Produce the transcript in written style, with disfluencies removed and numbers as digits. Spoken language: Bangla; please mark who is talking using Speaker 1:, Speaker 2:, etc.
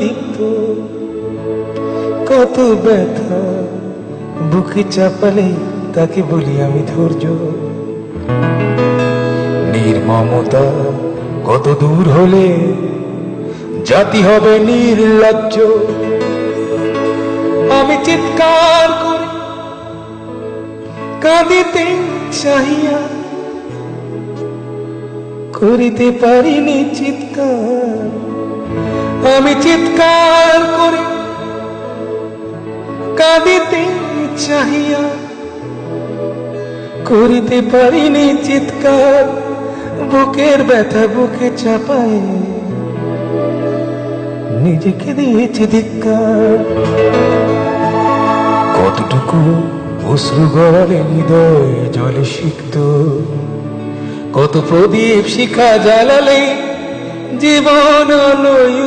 Speaker 1: তিক্ত কত ব্যথা বুকে চাপালে তাকে বলি আমি ধৈর্য। নির্মমতা কত দূর হলে জাতি হবে নির্লজ্জ। আমি চিৎকার করি কাঁদিতে চাহিয়া, করিতে পারিনি চিৎকার। আমি চিৎকার করি কাঁদিতে চাহিয়া, করিতে পারিনি চিৎকার। বুকের ব্যথা বুকে চাপায় নিজেকে দিয়েছি ধিক্কার। কতটুকু অশ্রু গড়ালে হৃদয় জলে সিক্ত, কত প্রদীপ শিখা জ্বালালে জীবন আলোয়